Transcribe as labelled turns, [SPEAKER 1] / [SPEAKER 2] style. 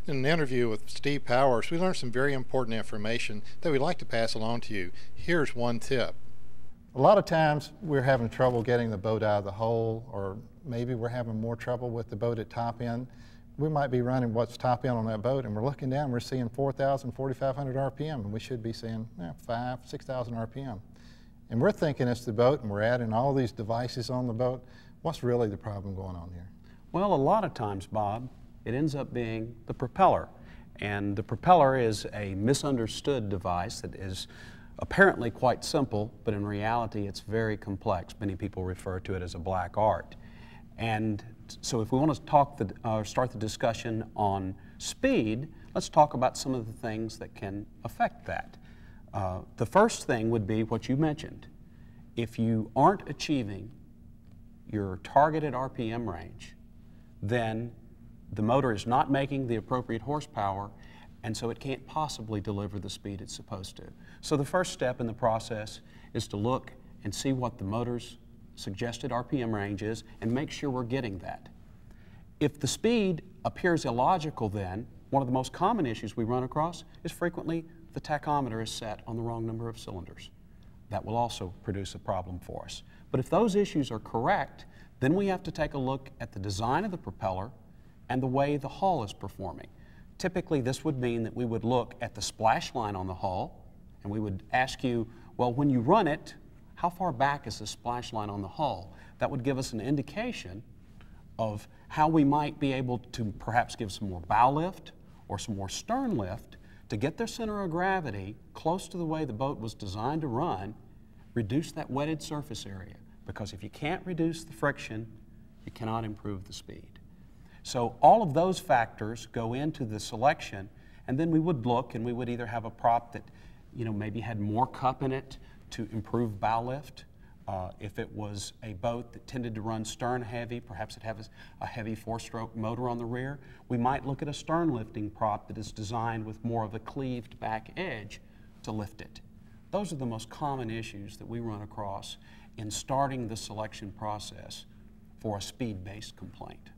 [SPEAKER 1] In an interview with Steve Powers, we learned some very important information that we'd like to pass along to you. Here's one tip. A lot of times we're having trouble getting the boat out of the hole, or maybe we're having more trouble with the boat at top end. We might be running what's top end on that boat, and we're looking down, we're seeing 4,000, 4,500 RPM, and we should be seeing 5,000, 6,000 RPM. And we're thinking it's the boat, and we're adding all these devices on the boat. What's really the problem going on here?
[SPEAKER 2] Well, a lot of times, Bob, it ends up being the propeller. And the propeller is a misunderstood device that is apparently quite simple, but in reality it's very complex. Many people refer to it as a black art. And so if we want to start the discussion on speed, let's talk about some of the things that can affect that. The first thing would be what you mentioned. If you aren't achieving your targeted RPM range, then the motor is not making the appropriate horsepower, and so it can't possibly deliver the speed it's supposed to. So the first step in the process is to look and see what the motor's suggested RPM range is and make sure we're getting that. If the speed appears illogical, then one of the most common issues we run across is frequently the tachometer is set on the wrong number of cylinders. That will also produce a problem for us. But if those issues are correct, then we have to take a look at the design of the propeller and the way the hull is performing. Typically, this would mean that we would look at the splash line on the hull, and we would ask you, well, when you run it, how far back is the splash line on the hull? That would give us an indication of how we might be able to perhaps give some more bow lift or some more stern lift to get their center of gravity close to the way the boat was designed to run, reduce that wetted surface area. Because if you can't reduce the friction, you cannot improve the speed. So all of those factors go into the selection, and then we would look and we would either have a prop that maybe had more cup in it to improve bow lift. If it was a boat that tended to run stern heavy, perhaps it has a heavy four-stroke motor on the rear, we might look at a stern lifting prop that is designed with more of a cleaved back edge to lift it. Those are the most common issues that we run across in starting the selection process for a speed-based complaint.